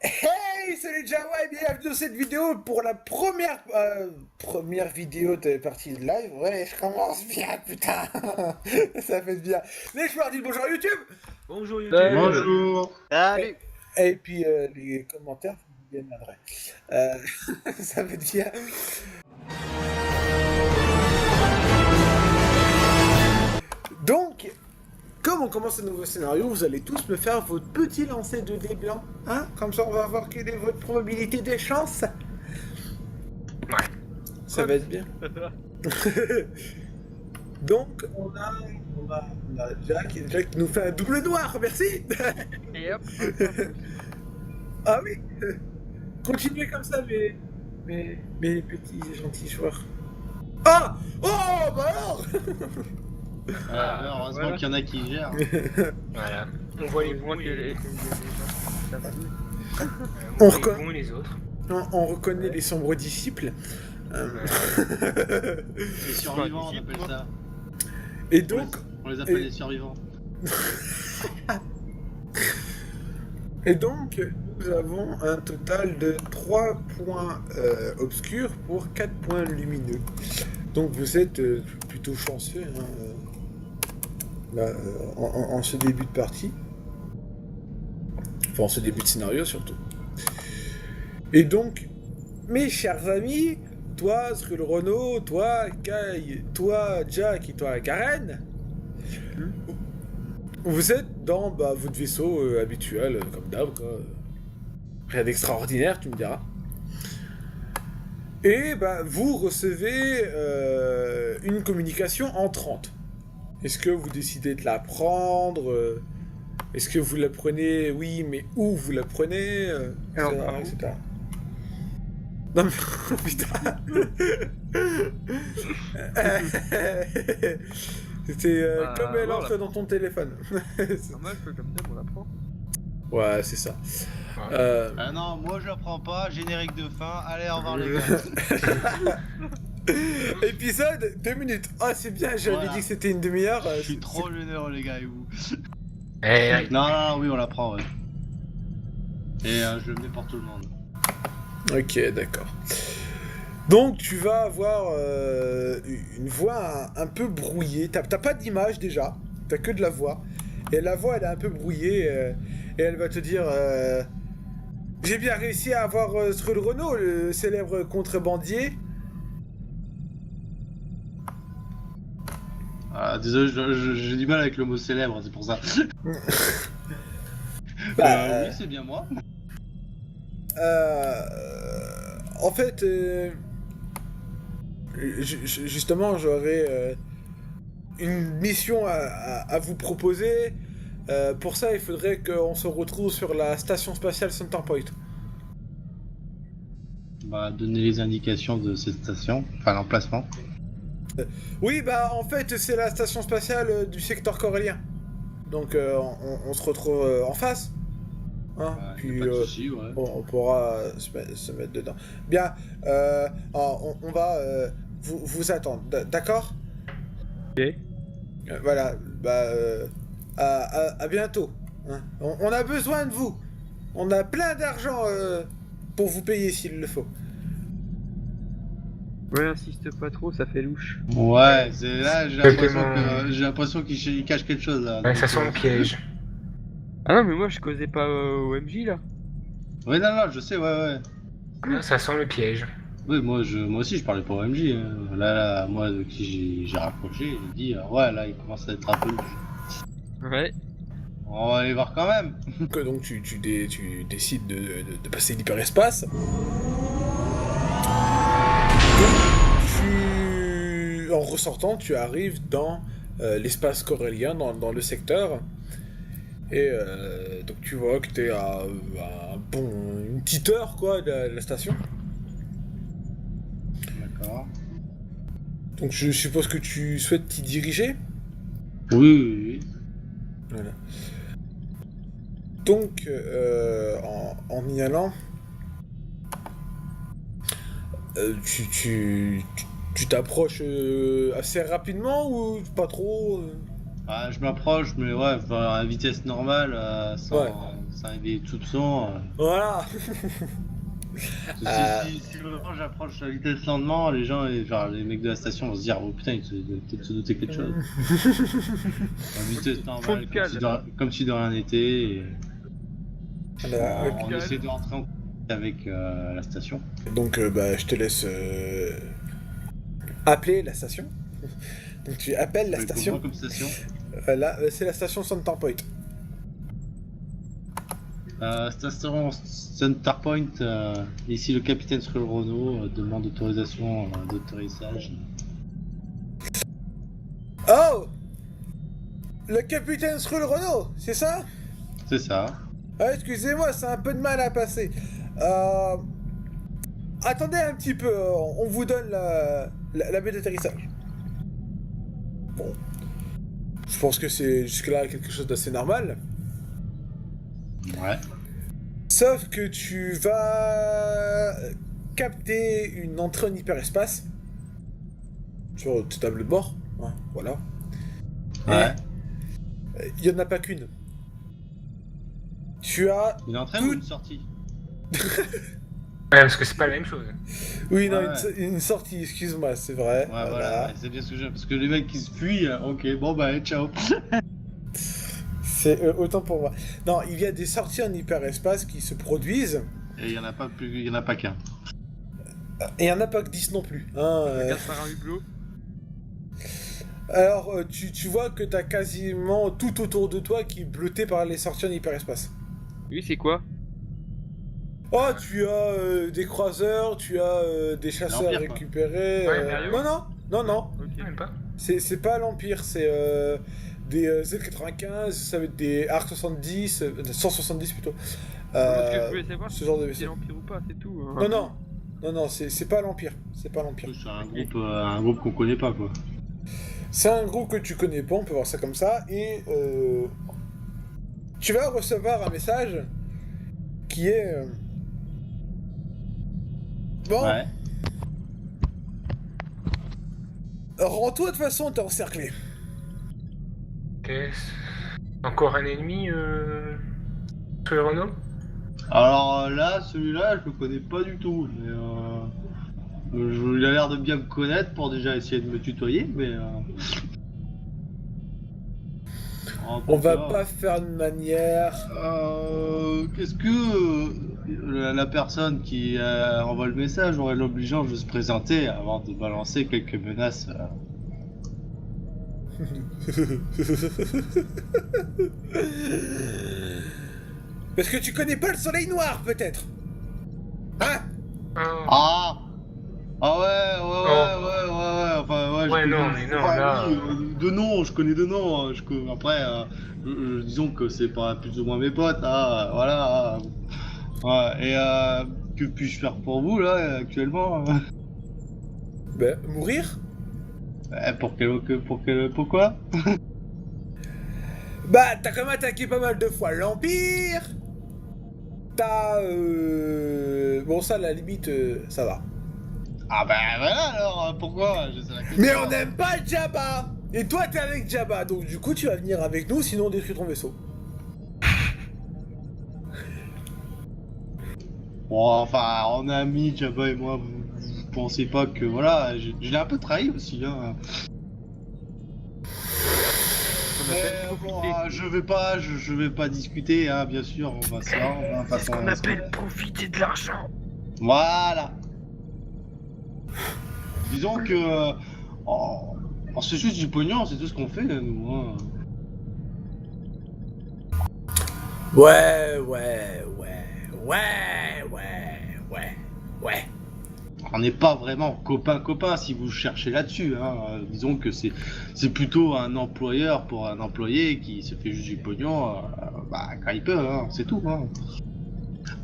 Hey, salut Jawa et bienvenue dans cette vidéo pour la première vidéo de partie de live. Ouais, je commence bien, putain. Ça fait bien. Les joueurs disent bonjour YouTube. Bonjour YouTube. Bonjour. Salut. Et puis les commentaires, vous viendrez. Ça fait bien. Donc, comme on commence un nouveau scénario, vous allez tous me faire votre petit lancer de dés blancs. Hein? Comme ça, on va voir quelle est votre probabilité des chances. Ouais. Ça va être bien. Donc, on a Jack. Jack nous fait un double noir, merci. Et hop. Ah oui. Continuez comme ça, mes petits et gentils joueurs. Ah! Oh, bah alors. Heureusement voilà. qu'il y en a qui gèrent. Voilà. On voit les bons et les On les reconnaît- bons et les autres. On reconnaît les sombres disciples. Les survivants, on appelle ça. Et donc, On les appelle les survivants. nous avons un total de 3 points obscurs pour 4 points lumineux. Donc vous êtes plutôt chanceux hein, là, en ce début de partie. Enfin, en ce début de scénario surtout. Et donc, mes chers amis, toi, Skull Renault, toi, Kai, toi, Jack et toi, Karen, vous êtes dans votre vaisseau habituel, comme d'hab, quoi. Rien d'extraordinaire, tu me diras. Et vous recevez une communication entrante. Est-ce que vous décidez de la prendre est-ce que vous la prenez? Oui, mais où vous la prenez Alors, etc., par où etc. Non mais... putain. C'était comme elle non, entre dans ton téléphone. Normal que comme ça on l'apprend. Ouais, c'est ça. Ouais. Ah non, moi je la prends pas. Générique de fin. Allez, au revoir les gars. Épisode 2 minutes. Ah, c'est bien, j'avais Voilà. dit que c'était une demi-heure. Je suis trop généreux les gars et vous. Eh, Non, oui, on la prend, ouais. Et je le mets pour tout le monde. Ok, d'accord. Donc tu vas avoir une voix un peu brouillée. T'as pas d'image déjà, t'as que de la voix. Et la voix elle est un peu brouillée et elle va te dire j'ai bien réussi à avoir Skull Renault, le célèbre contrebandier. Ah, désolé, j'ai du mal avec le mot célèbre, c'est pour ça. Bah, oui, c'est bien moi. En fait, justement, j'aurais une mission à vous proposer. Pour ça, il faudrait qu'on se retrouve sur la station spatiale Centerpoint. Bah, donner les indications de cette station, enfin l'emplacement. Oui, en fait, c'est la station spatiale du secteur corélien. Donc, on se retrouve en face. Hein, Bah, puis, pas de soucis, ouais. on pourra se mettre dedans. Bien, on va vous attendre, d'accord? Ok. Voilà, à bientôt. Hein. On a besoin de vous. On a plein d'argent pour vous payer s'il le faut. Ouais, insiste pas trop, ça fait louche. Ouais, c'est là, Exactement. j'ai l'impression qu'il cache quelque chose là. ouais, ça Donc, sent le piège. Ah non, mais moi je causais pas au MJ là. Ouais, non, je sais, ouais. Là, ça sent le piège. Oui, moi aussi, je parlais pas au MJ. Hein. Là, moi, de qui j'ai raccroché, j'ai dit, ouais, là, il commence à être un peu louche. Ouais. On va aller voir quand même. Donc tu décides de passer l'hyperespace. En ressortant, tu arrives dans l'espace corélien, dans le secteur. Et donc tu vois que t'es à une petite heure quoi de la station. D'accord. Donc je suppose que tu souhaites t'y diriger. Oui. Voilà. Donc en y allant, tu t'approches assez rapidement ou pas trop Ah, je m'approche, mais ouais, enfin, à vitesse normale, sans, Ouais. commence à éveiller tout soupçons. Voilà. Si vraiment j'approche la vitesse lentement, les gens, genre les mecs de la station vont se dire, oh putain, ils doivent peut-être se douter quelque chose. À vitesse normale, comme si de rien n'était. Et... on essaie de rentrer en contact avec la station. Donc je te laisse appeler la station. Donc tu appelles la station. Comme station. Là, c'est la station Centerpoint. Station Centerpoint, ici le capitaine Skrull Renault demande autorisation d'atterrissage. Oh, le capitaine Skrull Renault, c'est ça? C'est ça. Ah, excusez-moi, c'est un peu de mal à passer. Attendez un petit peu, on vous donne la baie d'atterrissage. Bon. Je pense que c'est jusque-là quelque chose d'assez normal. Ouais. Sauf que tu vas capter une entrée en hyperespace sur ta table de bord. Hein, voilà. Ouais. Il n'y en a pas qu'une. Tu as... Une entrée ou une sortie? Ouais, parce que c'est pas la même chose. Oui, non, Ouais. une sortie, excuse-moi, c'est vrai. Ouais, voilà, c'est bien ce que je... Parce que les mecs qui se fuient, ok, bon bah, ciao. C'est autant pour moi. Non, il y a des sorties en hyperespace qui se produisent. Et il y en a pas qu'un. Et il n'y en a pas que 10 non plus. Hein, Regarde par un hublot. Alors, tu vois que t'as quasiment tout autour de toi qui est bleuté par les sorties en hyperespace. Oui, c'est quoi? Oh, tu as des croiseurs, tu as des chasseurs L'Empire, quoi. récupérés. Ouais, Mario. Non. Ok. Même pas. C'est pas l'Empire, c'est des Z95, ça va être des Arc 70, 170 plutôt. Moi, ce que je voulais savoir, ce genre de c'est vaisseau. l'Empire ou pas, c'est tout. Hein. Non, c'est pas l'Empire. C'est pas l'Empire. C'est un groupe qu'on connaît pas, quoi. C'est un groupe que tu connais pas, on peut voir ça comme ça, et tu vas recevoir un message qui est... Bon, Ouais. rends-toi de toute façon, t'es encerclé. Ok. Encore un ennemi sur le Renault. Alors là, celui-là, je le connais pas du tout. Mais il a l'air de bien me connaître pour déjà essayer de me tutoyer, mais. On va pas faire de manière... Qu'est-ce que la personne qui envoie le message aurait l'obligeance de se présenter avant de balancer quelques menaces Parce que tu connais pas le soleil noir, peut-être. Hein? Ah ouais, enfin ouais. Ouais, je non, connais- mais non, enfin, là, oui, de nom, je connais de nom. Après, disons que c'est pas plus ou moins mes potes, voilà. Ouais, et que puis-je faire pour vous là actuellement? Ben, mourir? Pourquoi? Bah, t'as quand même attaqué pas mal de fois l'Empire. T'as... Bon, ça, à la limite, ça va. Ah bah voilà alors, pourquoi? C'est la question. Mais on n'aime pas Jabba. Et toi, t'es avec Jabba, donc du coup, tu vas venir avec nous, sinon on détruit ton vaisseau. Bon, enfin, on a mis Jabba et moi, vous pensez pas que voilà, je l'ai un peu trahi aussi, hein. Je vais pas discuter, hein, bien sûr, on va se voir, on va C'est ce qu'on appelle profiter de l'argent. Voilà. Disons que on se juste du pognon, c'est tout ce qu'on fait, nous. Hein. Ouais. On n'est pas vraiment copain si vous cherchez là-dessus. Hein. Disons que c'est plutôt un employeur pour un employé qui se fait juste du pognon quand il peut, hein, c'est tout. Hein.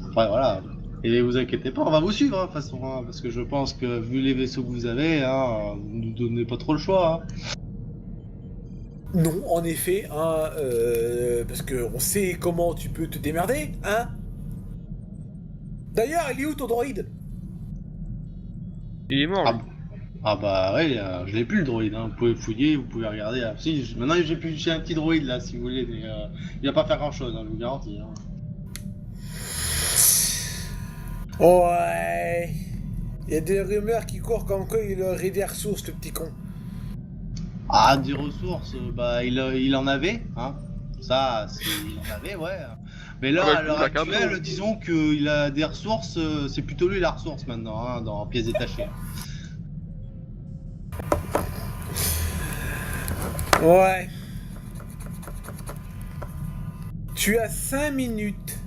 Après voilà. Et vous inquiétez pas, on va vous suivre de toute façon, hein, parce que je pense que vu les vaisseaux que vous avez, hein, vous nous donnez pas trop le choix. Hein. Non, en effet, hein, parce que on sait comment tu peux te démerder, hein. D'ailleurs, il est où ton droïde? Il est mort. Ah, lui. ah bah ouais, je l'ai plus le droïde, hein. Vous pouvez fouiller, vous pouvez regarder. Si, maintenant j'ai un petit droïde là si vous voulez, mais il va pas faire grand chose, hein, je vous garantis. Hein. Ouais. Il y a des rumeurs qui courent comme quoi il aurait des ressources, le petit con. Ah, des ressources, bah il en avait, hein. Ça, il en avait, ouais. Mais là, Ah bah, à l'heure il a qu'un actuelle, peu. disons qu'il a des ressources, c'est plutôt lui la ressource maintenant, hein, dans pièces détachées. Ouais. Tu as 5 minutes.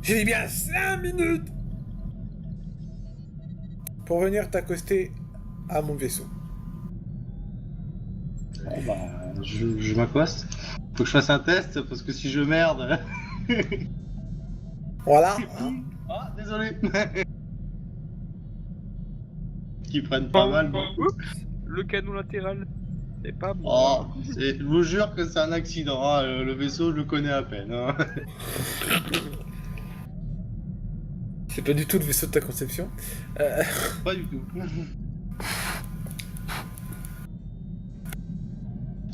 J'ai dit bien 5 minutes pour venir t'accoster à mon vaisseau. Bon, bah, je m'accoste. Faut que je fasse un test, parce que si je merde... Voilà. Hein. Ah, désolé. Qui prennent pas mal. Bon. Oups, le canon latéral. C'est pas bon. Oh, je vous jure que c'est un accident, hein. Le vaisseau, je le connais à peine. Hein. C'est pas du tout le vaisseau de ta conception. Pas du tout.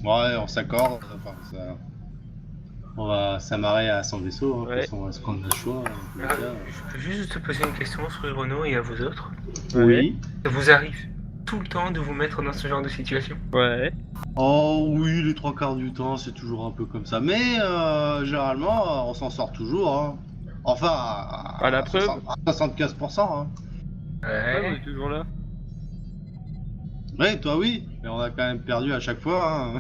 Ouais, on s'accorde. Enfin, ça... On va s'amarrer à son vaisseau. Hein. Ouais. De toute façon, est-ce qu'on a le choix hein, en tous les cas. Je peux juste te poser une question sur Renault et à vous autres. Oui. Ça vous arrive tout le temps de vous mettre dans ce genre de situation? Ouais. Oh oui, les 3/4 du temps, c'est toujours un peu comme ça. Mais généralement, on s'en sort toujours. Hein. Enfin, À la preuve. À 75%. Hein. Ouais, on Ouais. est toujours là. Ouais, toi oui, mais on a quand même perdu à chaque fois. Hein.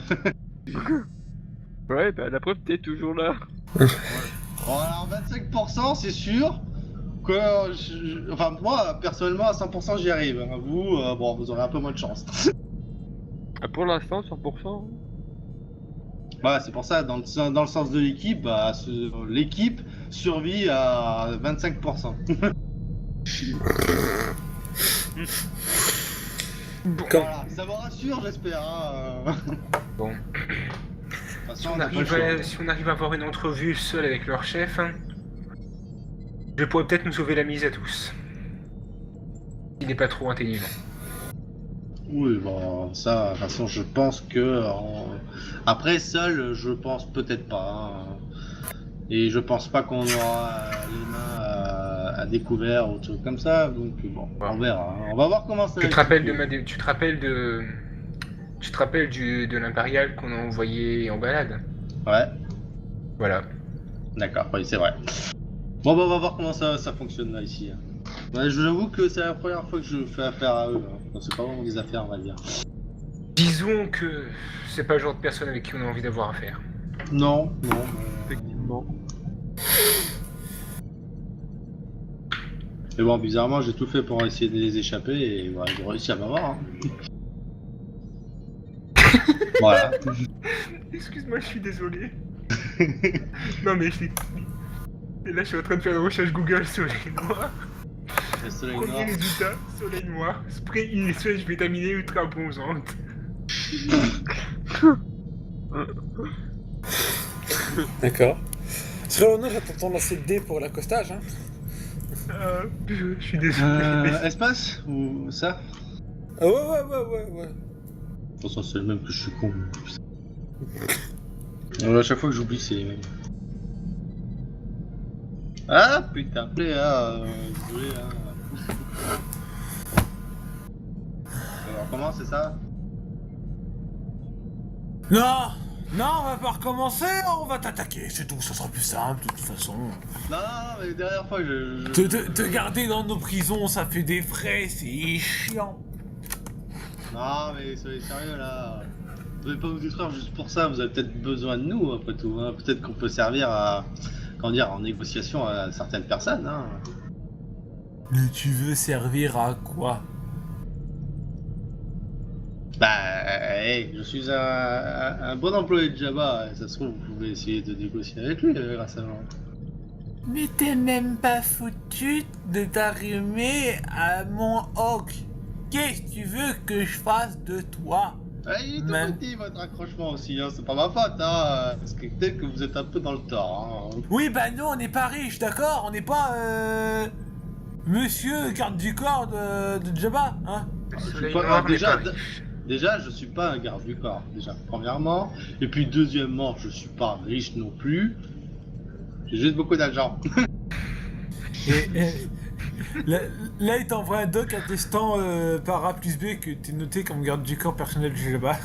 Ouais, bah la preuve, t'es toujours là. Bon, alors 25%, c'est sûr que... Enfin, moi, personnellement, à 100%, j'y arrive. Hein. Vous, bon, vous aurez un peu moins de chance. Ah, pour l'instant, 100%. Voilà, c'est pour ça, dans le sens de l'équipe, bah, l'équipe survit à 25%. Comme... Voilà, ça vous rassure, j'espère. Hein. Bon. De toute Si façon, on, on n'a pas le arrive choix. à, si on arrive à avoir une entrevue seul avec leur chef, hein, je pourrais peut-être nous sauver la mise à tous. Il n'est pas trop intelligent. Oui, bon, ça, de toute façon, je pense que... Après, seul, je pense peut-être pas. Hein. Et je pense pas qu'on aura les mains à découvert ou trucs comme ça, donc bon, on verra. Hein. On va voir comment ça va Tu te rappelles être. Tu te rappelles de l'impérial qu'on a envoyé en balade? Ouais, Voilà. d'accord, oui, c'est vrai. Bon, bah, on va voir comment ça fonctionne là, ici. Hein. Ouais, je vous avoue que c'est la première fois que je fais affaire à eux. Hein. Enfin, c'est pas vraiment des affaires, on va dire. Disons que c'est pas le genre de personne avec qui on a envie d'avoir affaire. Non, Effectivement. mais bon, bizarrement, j'ai tout fait pour essayer de les échapper et voilà, j'ai réussi à m'avoir. Hein. Voilà. Excuse-moi, je suis désolé. Non mais Et là je suis en train de faire une recherche Google soleil noir. Le soleil Premier noir. résultat, soleil noir, spray initial vitaminé ultra bronzante. D'accord. Renault, j'attends ton lancer de dés pour l'accostage. Hein. Je suis désolé. Espace ou ça? Ah ouais. De toute façon, c'est le même que je suis con. À chaque fois que j'oublie, c'est les mêmes. Ah putain, désolé, désolé, Alors, comment c'est ça? Non, on va pas recommencer, on va t'attaquer, c'est tout, ça sera plus simple de toute façon. Non, mais la dernière fois, Te garder dans nos prisons, ça fait des frais, c'est chiant. Non, mais soyez sérieux là. Vous allez pas vous distraire juste pour ça, vous avez peut-être besoin de nous après tout. Hein. Peut-être qu'on peut servir à, comment dire, en négociation à certaines personnes. Hein. Mais tu veux servir à quoi? Bah, hey, je suis un bon employé de Jabba, ça se trouve, vous pouvez essayer de négocier avec lui grâce à moi. Mais t'es même pas foutu de t'arrimer à mon Hawk. Qu'est-ce que tu veux que je fasse de toi? Il est tout Même- petit votre accrochement aussi, hein. C'est pas ma faute, hein. Parce que peut-être que vous êtes un peu dans le tort. Hein. Oui, bah nous on n'est pas riches, d'accord? On n'est pas Monsieur garde du corps de Jabba, hein? Je suis Soleil pas- noir n'est déjà, pas riche. déjà, je suis pas un garde du corps, déjà, premièrement. Et puis, deuxièmement, je suis pas riche non plus. J'ai juste beaucoup d'argent. là, il t'envoie un doc attestant par A plus B que t'es noté comme garde du corps personnel du là-bas.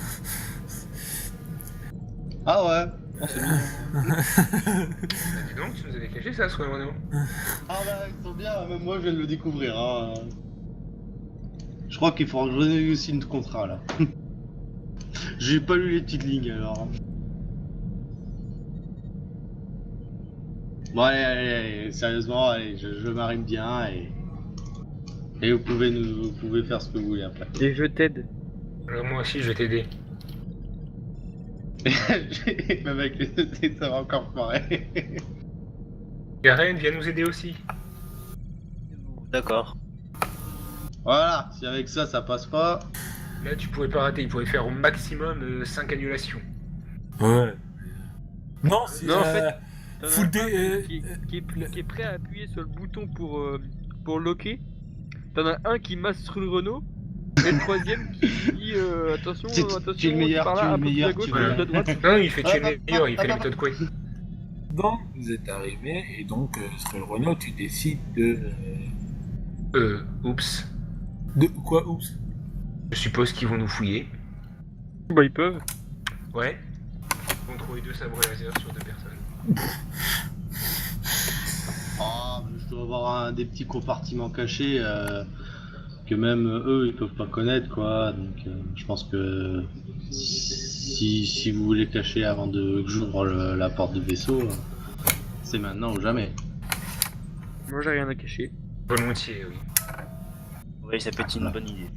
Ah ouais. Oh, c'est mignon. Dis donc, tu nous avais caché ça, soit Renault. Ah bah, ils sont bien, même moi je viens de le découvrir. Hein. Je crois qu'il faudra que je renégocie le contrat là. J'ai pas lu les petites lignes alors. Bon allez, sérieusement, allez, je m'arrime bien et vous pouvez faire ce que vous voulez après. Et je t'aide. Alors moi aussi, je vais t'aider. Même avec les ça va encore foirer. Garen, viens nous aider aussi. D'accord. Voilà, si avec ça passe pas. Là, tu pourrais pas rater, il pourrait faire au maximum 5 annulations. Ouais. Non, c'est... Non, en fait, t'en as full un dé... qui est prêt à appuyer sur le bouton pour locker. T'en as un qui masse sur le Renault. Et le troisième qui dit attention, Tu es le meilleur, par là, tu es le un peu plus meilleur, à gauche, tu un peu vois. plus à droite. Non, il fait tuer le meilleur, il fait la méthode Quake. Donc, vous êtes arrivé, et donc, sur le Renault, tu décides de... Oups. De quoi, oups? Je suppose qu'ils vont nous fouiller. Bah ils peuvent. Ouais. Ils vont trouver 2 sabres laser sur 2 personnes. Oh, je dois avoir des petits compartiments cachés que même eux ils peuvent pas connaître quoi. Donc je pense que si vous voulez cacher avant que j'ouvre la porte du vaisseau, c'est maintenant ou jamais. Moi j'ai rien à cacher. Volontiers, oui. Oui, ça peut être une bonne idée.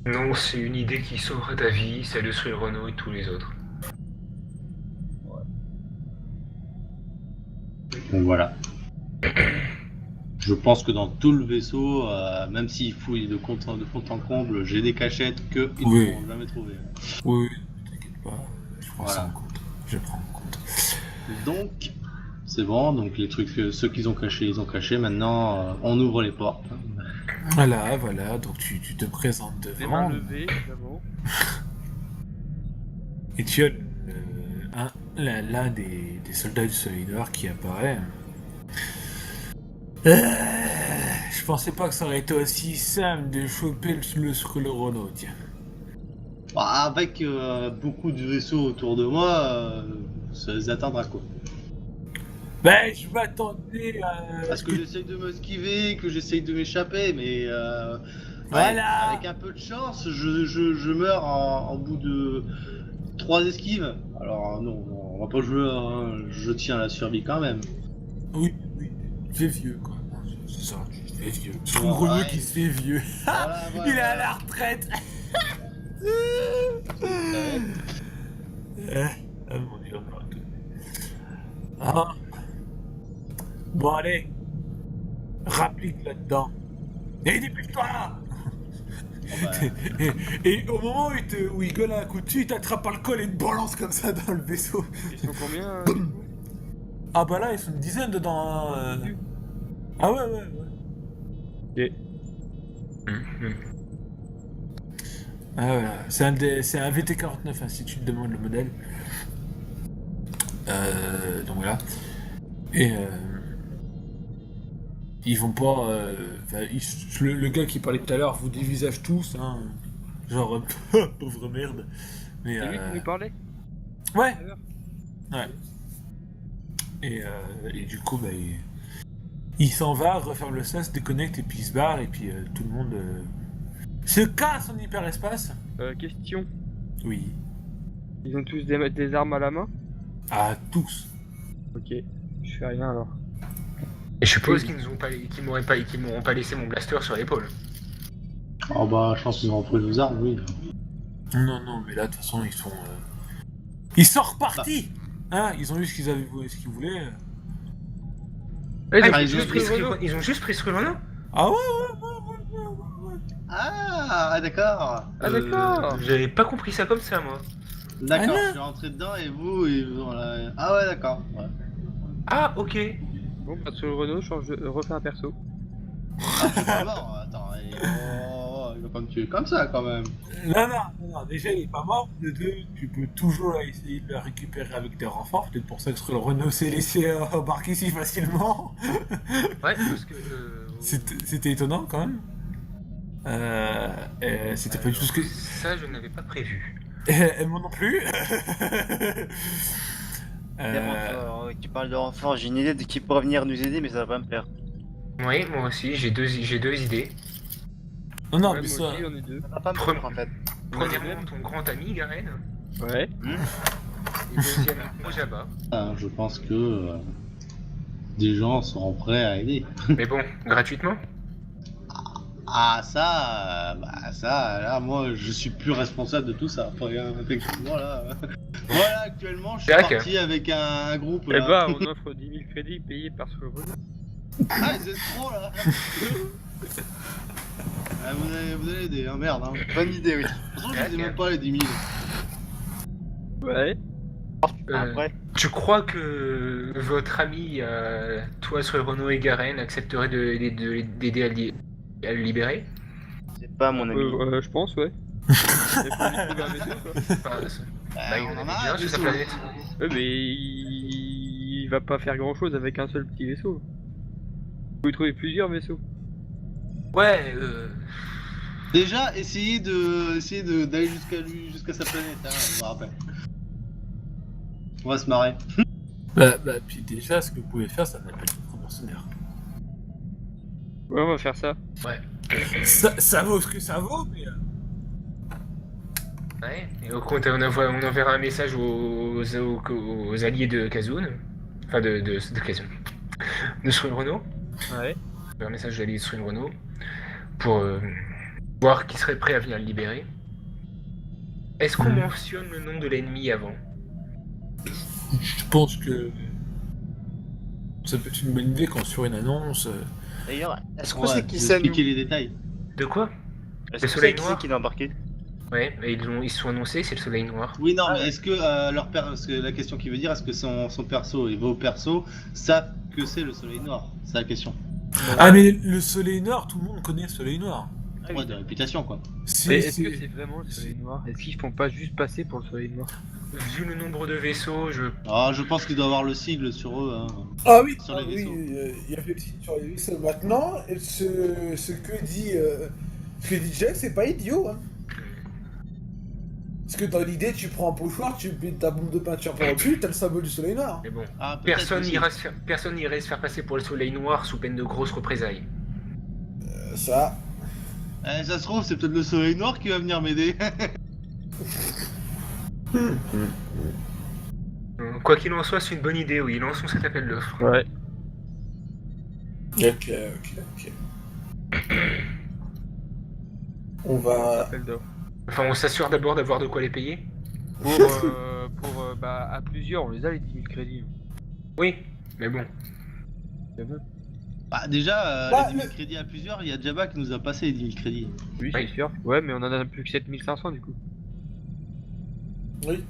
Non, c'est une idée qui sauvera ta vie, celle de Cyril Renault et tous les autres. Donc voilà. Je pense que dans tout le vaisseau, même s'ils fouillent de fond en comble, j'ai des cachettes qu'ils Oui. ne pourront jamais trouver. Oui, t'inquiète pas, je prends ça Voilà. en compte. Je prends en compte. Donc, c'est bon, donc les trucs, ceux qu'ils ont cachés, ils ont caché. Maintenant, on ouvre les portes. Voilà, donc tu te présentes Les mains devant, levées, évidemment. et tu as l'un des soldats du Soleil Noir qui apparaît. Je pensais pas que ça aurait été aussi simple de choper le Skrull Renault, tiens. Bah, avec beaucoup de vaisseaux autour de moi, ça les atteindra quoi. Ben, je m'attendais à... Parce que j'essaye de m'esquiver, que j'essaye de m'échapper, mais Voilà. avec un peu de chance, je meurs en bout de 3 esquives. Alors non, on va pas jouer, je tiens à la survie quand même. Oui, tu es vieux, quoi. C'est ça, tu es vieux. Skrull Ouais. Renault qui se fait vieux. Voilà, voilà. Il est à la retraite. Ah mon dieu, on aura tout. Ah. Bon, allez. Rapplique là-dedans. Et dépêche-toi. Bah, Et au moment où il gueule un coup dessus, il t'attrape par le col et te balance comme ça dans le vaisseau. Ils sont combien Ah bah là, ils sont une dizaine dedans. Hein. Ah ouais. Ok. Ah voilà, c'est un VT49 hein, si tu te demandes le modèle. Donc voilà. Et ils vont pas. Le gars qui parlait tout à l'heure vous dévisage tous, hein. Genre pauvre merde. Mais C'est lui qui nous parlait ouais. Et du coup bah il s'en va, referme le sas, se déconnecte et puis il se barre et puis tout le monde se casse en hyperespace. Question. Oui. Ils ont tous des armes à la main? À tous. Ok. Je fais rien alors. Et je suppose qu'ils m'auront pas laissé mon blaster sur l'épaule. oh bah, je pense qu'ils ont repris nos armes, oui. Non, mais là, de toute façon, ils sont repartis. Hein, ils ont eu ce qu'ils voulaient. Ah, ils ils ont juste pris ce Renault. Ah ouais. Ah, d'accord. Ah d'accord. J'avais pas compris ça comme ça, moi. D'accord, Ah, non. je suis rentré dedans et vous, voilà. Ah ouais, d'accord. Ouais. Ah, ok. Bon, bah sur le Renault, refais un perso. Ah, je suis pas mort, attends. Il va pas me tuer comme ça quand même. Non, déjà, il est pas mort. De deux, tu peux toujours essayer de le récupérer avec des renforts. Peut-être pour ça que le Renault s'est laissé embarquer si facilement. Ouais, parce que C'était étonnant quand même. C'était pas du tout ce que. Ça, je n'avais pas prévu. Moi non plus. Des renforts, tu parles de renforts, j'ai une idée de qui pourrait venir nous aider, mais ça va pas me plaire. Oui, moi aussi, j'ai deux idées. Non, Ouais, mais moi ça. aussi, on est deux. Ça va pas me plaire en fait. Premièrement, ton grand ami, Garen. Ouais. Et deuxièmement, Mojaba. Je pense que des gens seront prêts à aider. Mais bon, gratuitement. Ah ça, là, moi, je suis plus responsable de tout ça. Après, effectivement, là, voilà, actuellement, je suis Jack. parti avec un groupe. Eh Là. bah, on offre 10 000 crédits payés par ce Renault. Ah, les escrocs là. Ah, vous allez aider, hein, merde. Hein. Bonne idée, oui. De toute façon, je les ai même pas les 10 000. Ouais. Après, Tu crois que votre ami, toi, Renaud et Garen, accepteraient d'aider à le libérer? c'est pas mon ami. Je pense, ouais. Il faut lui trouver un vaisseau, quoi. Enfin, bah, il en avait bien sur sa planète. Ouais, mais il va pas faire grand chose avec un seul petit vaisseau. Faut lui trouver plusieurs vaisseaux. Ouais, Déjà, essayez d'aller jusqu'à sa planète, hein, je me rappelle. On va se marrer. Bah, puis déjà, ce que vous pouvez faire, ça n'appelle pas de mercenaire. Ouais, on va faire ça. Ça vaut ce que ça vaut, mais. ouais. Et au compte, on enverra un message aux alliés de Kazun. Enfin, de Kazun. De Renaud. Ouais. Un message aux alliés de Renaud. Pour voir qui serait prêt à venir le libérer. Est-ce qu'on mentionne le nom de l'ennemi avant? Je pense que. Ça peut être une bonne idée quand sur une annonce. D'ailleurs, est-ce qu'on Ouais, sait qui c'est nous? expliquer les détails. De quoi? Est-ce Le qu'on soleil sait qui noir. c'est qui l'a embarqué? Ouais, et ils se sont annoncés, c'est le soleil noir. Oui, non, mais est-ce que parce que la question qu'il veut dire, est-ce que son perso et vos persos savent que c'est le soleil noir? C'est la question. Ah, mais le soleil noir, tout le monde connaît le soleil noir. Ouais, de réputation, quoi. Mais est-ce que c'est vraiment le soleil noir? Est-ce qu'ils font pas juste passer pour le soleil noir? Vu le nombre de vaisseaux, Ah, je pense qu'il doit avoir le sigle sur eux. Hein. Ah oui, Sur les vaisseaux. il y avait le signe sur les vaisseaux. Maintenant, ce que dit Jack, c'est pas idiot. Hein. Parce que dans l'idée, tu prends un pochoir, tu mets ta bombe de peinture par dessus, t'as le symbole du soleil noir. Mais bon, Ah, peut-être personne aussi. n'irait se faire passer pour le soleil noir sous peine de grosses représailles. Ça. Ça se trouve, c'est peut-être le soleil noir qui va venir m'aider. Quoi qu'il en soit, c'est une bonne idée, oui, lançons cet appel d'offres. Ouais. Ok. On va. Appel d'offres. Enfin, on s'assure d'abord d'avoir de quoi les payer. Bah, à plusieurs, on les a les 10 000 crédits. Oui, mais bon. Bah, déjà, Bah, les 10 000 crédits à plusieurs, il y a Jabba qui nous a passé les 10 000 crédits. Oui, Oui. c'est sûr. Ouais, mais on en a plus que 7500 du coup. Oui.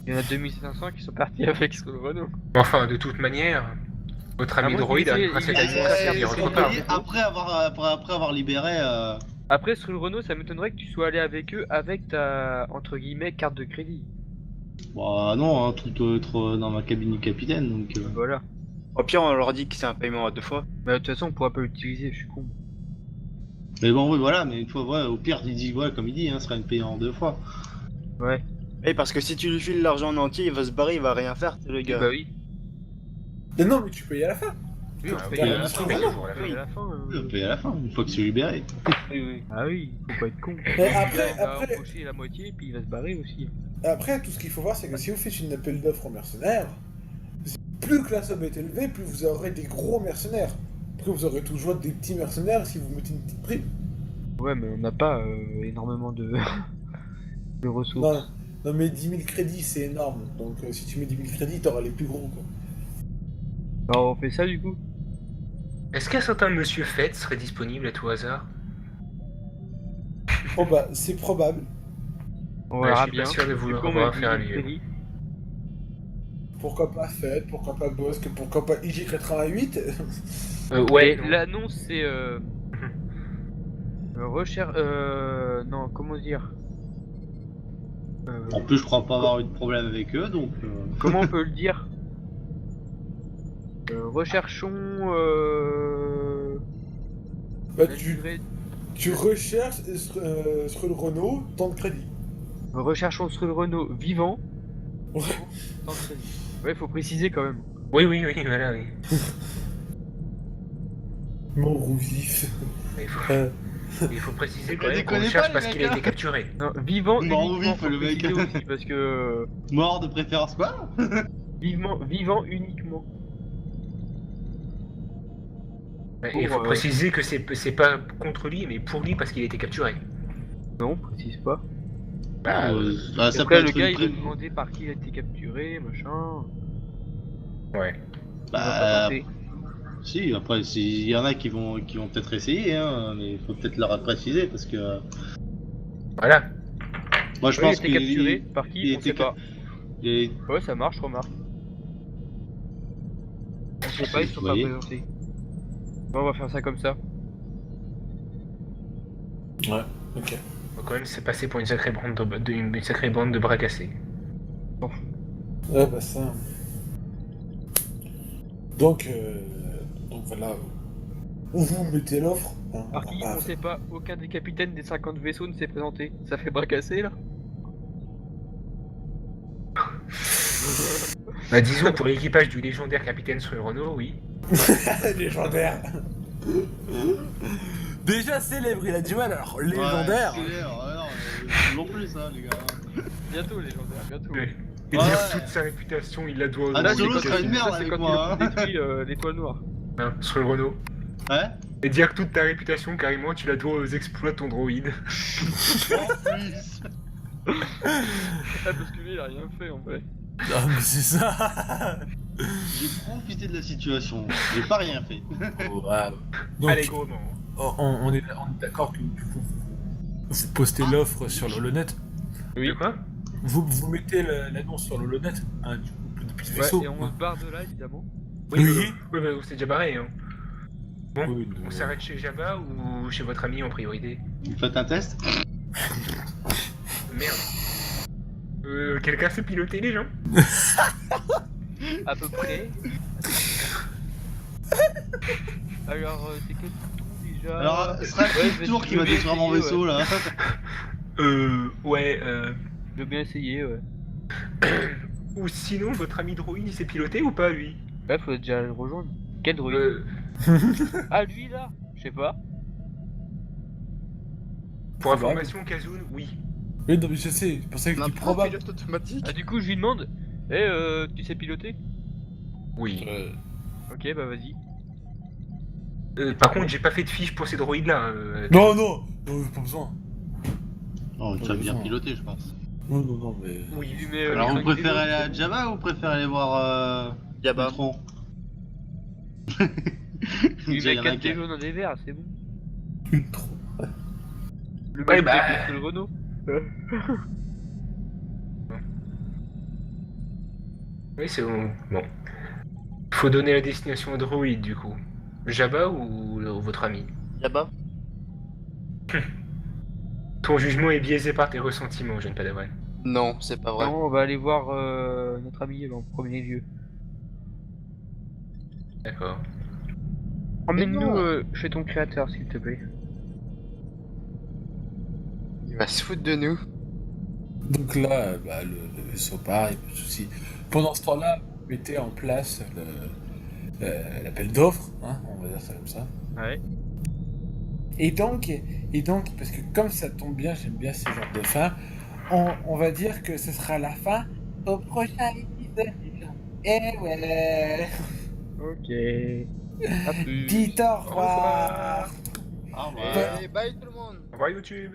Il y en a 2500 qui sont partis avec ce Renault. Enfin, de toute manière, votre ami moi, droïde il a fait- une trace il- à il- il il- repart. il- après avoir libéré. Après, sur le Renault, ça m'étonnerait que tu sois allé avec eux avec ta, entre guillemets, carte de crédit. Bah non, hein, tout être dans ma cabine du capitaine, donc. Voilà. Au pire, on leur dit que c'est un paiement à 2 fois. Bah, de toute façon, on pourra pas l'utiliser, je suis con. Mais bon, oui, voilà, mais une fois, ouais, au pire, il dit, ouais, comme il dit, hein, ce sera une payée en 2 fois. Ouais. Et parce que si tu lui files l'argent en entier, il va se barrer, il va rien faire, c'est le gars. Bah oui. Mais non, mais tu payes à la fin. Oui, on Bah, paye à la bah, fin, bah, toujours à la À fin. la fin. Oui, on paye à la fin, une fois que c'est libéré. Ah oui, faut pas être con. Mais après- Il va après- empocher la moitié et puis il va se barrer aussi. Après, tout ce qu'il faut voir, c'est que si vous faites une appel d'offres aux mercenaires, plus que la somme est élevée, plus vous aurez des gros mercenaires. Après, vous aurez toujours des petits mercenaires si vous mettez une petite prime. Ouais, mais on n'a pas énormément de, de ressources. Non, non, mais 10 000 crédits, c'est énorme. Donc, si tu mets 10 000 crédits, t'auras les plus gros, quoi. Alors on fait ça du coup. Est-ce qu'un certain monsieur Fett serait disponible à tout hasard? Oh bah, c'est probable. On Ouais, verra je suis bien. pas sûr de Du vouloir coup, on avoir met affaire à 10 000 lui. crédits. Pourquoi pas Fed, pourquoi pas Bosque, pourquoi pas IJ88. Ouais, Et non. l'annonce c'est recherche non, comment dire En plus, je crois pas avoir eu de problème avec eux, donc. comment on peut le dire recherchons Bah, La tu, durée- tu recherches sur le Renault, temps de crédit. Recherchons sur le Renault vivant. Ouais. Sans crédit. Ouais, faut préciser quand même. Oui, voilà, oui. Mon rougis. Il faut préciser quand Mais même qu'on déconnez le cherche pas, parce les qu'il a mecs, été capturé. Non, vivant Mort ou uniquement. vif, Faut le mec. préciser aussi parce que Mort de préférence quoi? vivant uniquement. Il faut Pour, préciser que c'est pas contre lui, mais pour lui parce qu'il a été capturé. Non, précise pas. Bah, Bah, ça Après, peut le être gars, une il va pré- demander par qui il a été capturé, machin. ouais. Il va pas Bah, tenter. si, après, il y en a qui vont peut-être essayer, hein, mais il faut peut-être leur préciser parce que. Voilà. Moi, je Ouais, il a pense été qu'il capturé. Par qui il On était sait pas. Et... Ouais, ça marche, remarque. On sait pas, ils sont Vous pas voyez présentés. Bon, on va faire ça comme ça. Ouais, ok. Faut quand même se passer pour une sacrée bande une sacrée bande de bras cassés. Ouais, bah ça. Donc voilà. Où vous mettez l'offre hein, Par qui ah, On sait pas. Aucun des capitaines des 50 vaisseaux ne s'est présenté. Ça fait bras cassés là. Bah disons pour l'équipage du légendaire capitaine sur le Renault, oui. légendaire. Déjà célèbre, il a du mal alors légendaire. Ouais, non plus ça, les gars. Bientôt, légendaire, bientôt. Et Ouais. dire toute sa réputation, il la doit Ah, aux là, gens Solo qui serait étaient une merde Ça, c'est avec quand moi, il a détruit l'étoile noire. sur le Renault. Ouais. Et dire que toute ta réputation, carrément, tu la dois aux exploits de ton droïde. En plus. Ah, parce que lui, il a rien fait en vrai. Ah mais c'est ça. J'ai profité de la situation. J'ai pas rien fait. Ouais. Donc Allègrement. on est d'accord que du coup vous postez l'offre sur l'Holonet. De quoi Vous mettez l'annonce sur l'Holonet hein, du coup depuis le Ouais, vaisseau. et on se barre de là, évidemment. Oui. Oui, on s'est déjà barré. Hein. Bon, Oui, on s'arrête chez Jabba ou chez votre ami en priorité? Vous faites un test? Merde. Quelqu'un sait piloter les gens? À peu près. Alors, c'est quel bouton déjà? Alors, ce sera Ouais, je le vais- tour qui je va vais détruire mon essayer, vaisseau là. Ouais, Je veux bien essayer, ouais. ou sinon, votre ami droïde, il sait piloter ou pas, lui? Ouais, faut déjà le rejoindre. Quel droïde? Ah, lui là? Je sais pas. Pour Probable. information, Kazun, oui. Oui non mais je sais, c'est pour ça que je dis probable. pilote automatique. Ah, du coup, je lui demande. Tu sais piloter? Oui. Ok, bah vas-y. Par contre, j'ai pas fait de fiche pour ces droïdes-là. Non, pas besoin. Oh, tu vas bien piloter, je pense. Non, mais. Oui. Tu lui mets, Alors, les vous cinq préférez vélos, aller à Jabba ou vous préférez aller voir Jabba. Ultron? Tu lui Déjà, mets y en a 4 qu'un. des jaunes dans des verts, c'est bon. Trop. Le Ouais, mec bah. défonce le Renault. Oui, c'est bon. Bon. Faut donner la destination au droïde, du coup. Jabba ou votre ami? Jabba. Ton jugement est biaisé par tes ressentiments, jeune padawan. Non, c'est pas vrai. Non, on va aller voir notre ami en premier lieu. D'accord. Emmène-nous non. chez ton créateur, s'il te plaît. Il va se foutre de nous. Donc là, bah, le vaisseau part, il pas de souci. Pendant ce temps-là, vous mettez en place l'appel d'offres, hein, on va dire ça comme ça. Ouais. Et donc, parce que comme ça tombe bien, j'aime bien ce genre de fin, on va dire que ce sera la fin au prochain épisode. Eh ouais. Ok. À plus. Dites au revoir. Au revoir. Allez, bye tout le monde. Au revoir, YouTube.